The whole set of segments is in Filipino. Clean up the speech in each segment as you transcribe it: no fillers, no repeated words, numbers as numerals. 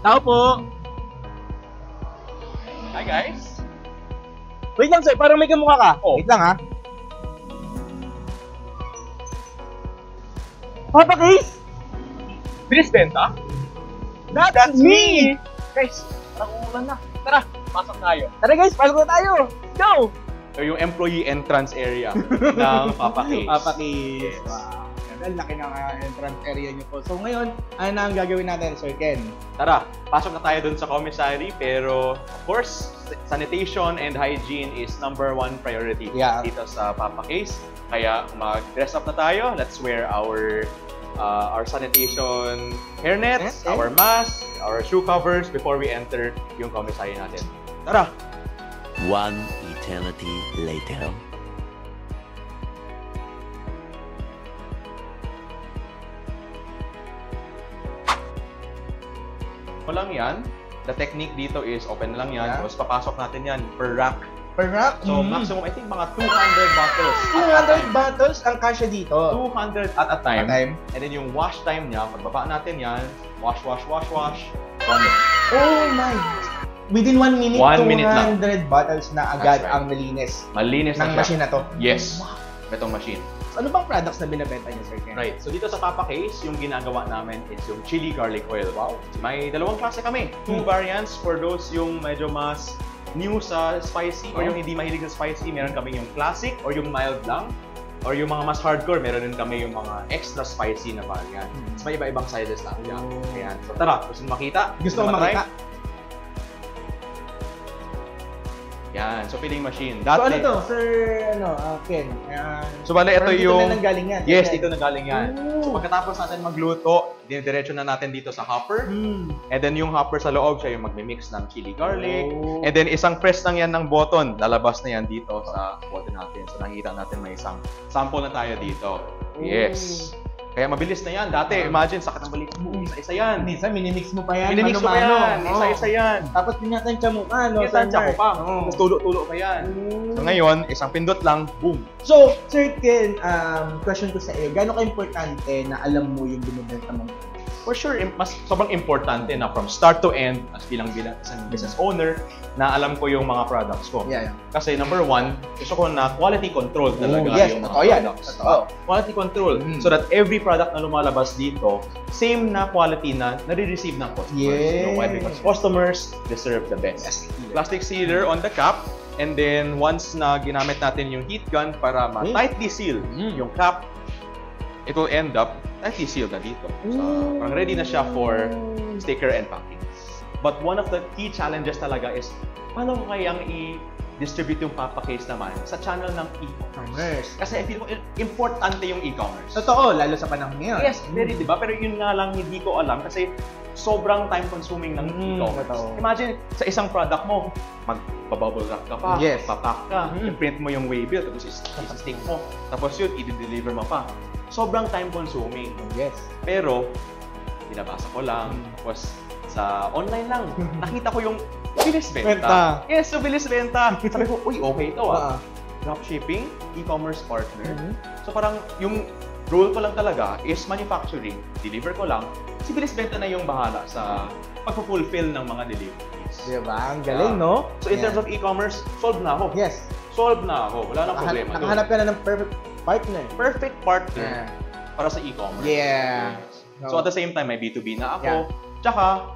Tao po. Hi guys. Wait lang sir, parang may kamukha ka. Oh. Wait lang ha. Papa Case? Bilis benta? That's me! Guys, parang umulan na. Tara, pasok tayo. Tara guys, pasok na tayo! Go! So, yung employee entrance area ng Papa Case. Papa Case. Wow. Ang laki ng entrance area niyo po. So ngayon, ano na ang gagawin natin, Sir Ken? Tara, pasok na tayo dun sa commissary. Pero, of course, sanitation and hygiene is #1 priority dito sa Papa Case. Kaya, mag-dress up na tayo. Let's wear our sanitation hairnets, our mask, our shoe covers before we enter yung commissary natin. Tara! One eternity later. Lang yan. The technique dito is open lang yan. Tapos papasok natin yan per rack. Per rack? So maximum, I think mga 200 bottles. 200 bottles ang kasya dito. 200 at a time. And then yung wash time niya, pagbaba natin yan, wash. 1 minute. Oh my! Within 1 minute, 1 minute lang. 200 bottles na agad That's right. ang nalinis. Malinis ng na siya. machine na to. Yes. Wow. Itong machine. So, ano bang products na binabenta niyo, Sir Ken? Right. So dito sa Papa Case, yung ginagawa namin is yung chili garlic oil. Wow. May dalawang klase kami. 2 variants for those yung medyo mas new sa spicy or yung hindi mahilig sa spicy. Meron kami yung classic or yung mild lang. Or yung mga mas hardcore, meron din kami yung mga extra spicy na variant. So may iba-ibang sizes lang yan. Ayan. So tara, gusto mo makita? Gusto mo makita? Yan. So filling machine. So ano to, Sir Ken? So bale, ito yung... Dito na nanggaling yan. Yes, dito na galing yan. So pagkatapos natin magluto, dinidiretso na natin dito sa hopper. And then yung hopper sa loob, siya yung magmi-mix ng chili garlic. And then isang press lang yan ng button. Lalabas na yan dito sa button natin. So nakikita natin may isang sample na tayo dito. Yes. Kaya mabilis na yan. Dati, imagine, sakit ng balik mo. Isa-isa yan. Minsan, minimix mo pa yan. Minimix mo pa yan. Isa-isa yan. Tapos pinatansya mo pa, no? Pinatansya ko pa. Tapos tulo-tulo pa yan. So ngayon, isang pindot lang, boom. So, Sir Ken, question ko sa iyo, gaano ka-importante na alam mo yung binibenta mong? For sure, mas sobrang importante na from start to end, as bilang isang business owner, na alam ko yung mga products ko. Yeah. Kasi #1, gusto ko na quality control talaga yung mga products. Quality control. So that every product na lumalabas dito, same na quality na nare-receive ng customers. You know why? Because customers deserve the best. Plastic sealer on the cap. And then, once na ginamit natin yung heat gun para ma-tightly seal yung cap, it will end up tightly sealed na dito. So, parang ready na siya for sticker and packing. But one of the key challenges talaga is, paano ko kayang i-distribute yung Papa Case naman sa channel ng e-commerce? Kasi I feel ko, importante yung e-commerce. Totoo, lalo sa panahon ngayon. Yes, very, di ba? Pero yun nga lang, hindi ko alam kasi sobrang time-consuming ng e-commerce. Imagine, sa isang product mo, magpa-bubble wrap ka pa, papack ka, i-print mo yung waybill, tapos i-stick mo, tapos yun, i-deliver mo pa. Sobrang time-consuming. Yes. Pero, binabasa ko lang, tapos sa online lang, nakita ko yung bilis benta. Yes, so bilis benta. Sabi ko, uy, okay ito Dropshipping, e-commerce partner. So parang yung role ko lang talaga is manufacturing, deliver ko lang, si bilis benta na yung bahala sa pag-fulfill ng mga deliveries. Diba? Ang galing, no? So in terms of e-commerce, solve na ako. Yes. Solve na ako. Wala nang problema. Nakahanap ka na ng perfect partner. Perfect partner para sa e-commerce. Yeah. So at the same time, may B2B na ako. Tsaka,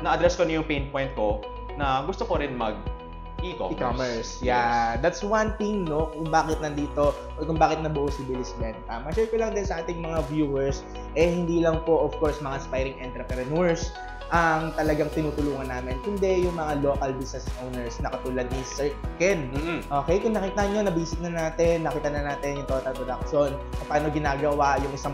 na-address ko na yung pain point ko na gusto ko rin mag-e-commerce. Yeah. That's one thing, no? Kung bakit nandito o kung bakit nabuo si Bilis Benta. Ma-share ko lang din sa ating mga viewers, hindi lang po, of course, mga aspiring entrepreneurs ang talagang tinutulungan namin, kundi yung mga local business owners na katulad ni Sir Ken. Okay, kung nakita nyo, na-visit na natin, nakita na natin yung total production, paano ginagawa yung isang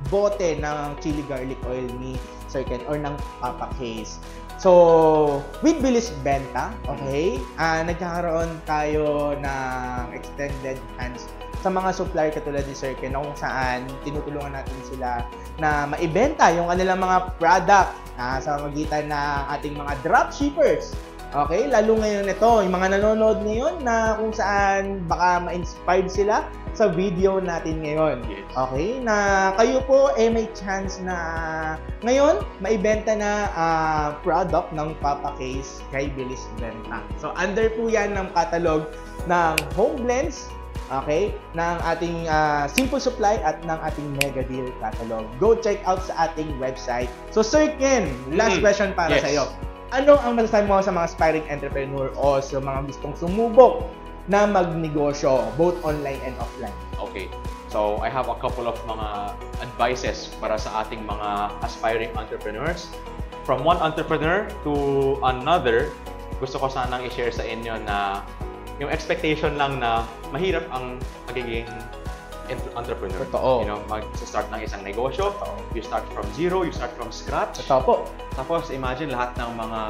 bote ng chili garlic oil ni Sir Ken or ng Papa Case. So, with Bilis Benta, okay, nagkakaroon tayo ng extended hands sa mga supplier katulad ni Sir Ken, kung saan tinutulungan natin sila na maibenta yung kanilang mga product sa magitan ng ating mga dropshippers. Okay? Lalo ngayon ito, yung mga nanonood ngayon na kung saan baka ma-inspired sila sa video natin ngayon. Yes. Okay? Na kayo po may chance na ngayon maibenta na product ng Papa Case kay Bilis Benta. So, under po yan ng catalog ng Home Blends, okay, ng ating Simple Supply at ng ating Mega Deal catalog. Go check out sa ating website. So, Sir Ken, last question para sa iyo. Ano ang masasabi mo sa mga aspiring entrepreneur o sa mga gustong sumubok na magnegosyo, both online and offline? Okay. So, I have a couple of mga advices para sa ating mga aspiring entrepreneurs. From one entrepreneur to another, gusto ko sanang i-share sa inyo na yung expectation lang na mahirap ang magiging entrepreneur. Totoo. You know, mag-start ng isang negosyo. You start from zero, you start from scratch. Totoo po. Tapos, imagine lahat ng mga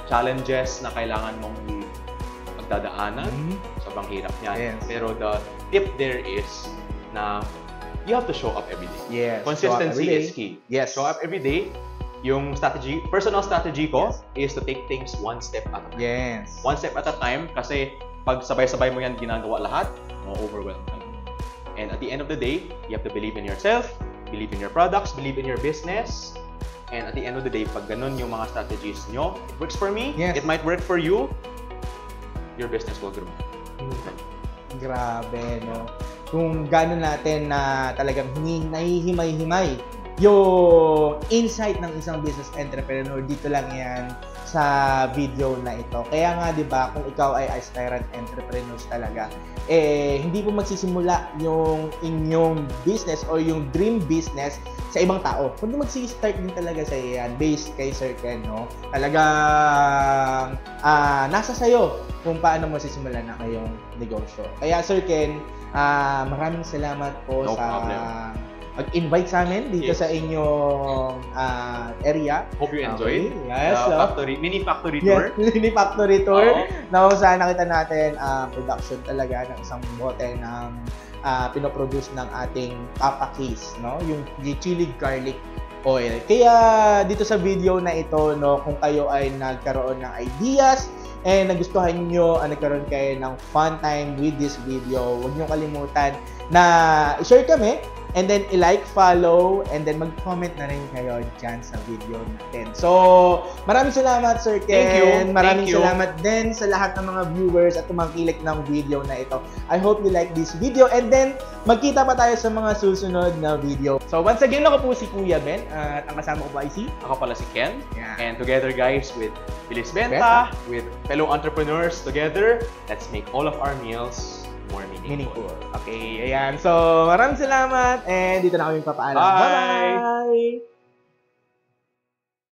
challenges na kailangan mong magdadaanan. Sobrang hirap niyan. Yes. Pero the tip there is na you have to show up every day. Yes. Consistency is key. Yes. Show up every day. Yung strategy, personal strategy ko is to take things one step at a time. Yes. One step at a time kasi pag sabay-sabay mo yan ginagawa lahat, ma-overwhelm ka. And at the end of the day, you have to believe in yourself, believe in your products, believe in your business. And at the end of the day, pag ganun yung mga strategies nyo, it works for me, it might work for you, your business will grow. Grabe, no? Kung gano'n natin na talagang nahihimay-himay yung insight ng isang business entrepreneur, dito lang yan sa video na ito. Kaya nga, di ba, kung ikaw ay aspirant entrepreneurs talaga, hindi po magsisimula yung inyong business o yung dream business sa ibang tao. Kundi magsistart din talaga sa yan, based kay Sir Ken, no? Talagang nasa sayo kung paano mo sisimulan na kayong negosyo. Kaya Sir Ken, maraming salamat po mag-invite sa amin dito sa inyong area. Hope you enjoyed. Yes. Mini factory tour. Yes, mini factory tour. Na kung saan nakita natin production talaga ng isang bote ng pinoproduce ng ating Papa Case, no? Yung chili garlic oil. Kaya dito sa video na ito, no, kung kayo ay nagkaroon ng ideas and nagustuhan nyo, nagkaroon kayo ng fun time with this video, huwag nyo kalimutan na i-share kami, and then i-like, follow, and then mag-comment na rin kayo dyan sa video natin. So, maraming salamat, Sir Ken. Thank you. Maraming salamat din sa lahat ng mga viewers at tumangkilik ng video na ito. I hope you like this video, and then magkita pa tayo sa mga susunod na video. So, once again, ako po si Kuya Ben, at ang kasama ko po ay Ako pala si Ken. Yeah. And together, guys, with Bilis Benta, with fellow entrepreneurs together, let's make all of our meals more meaningful. Okay, ayan. So, maraming salamat, and dito na kami papaalam. Bye! Bye-bye!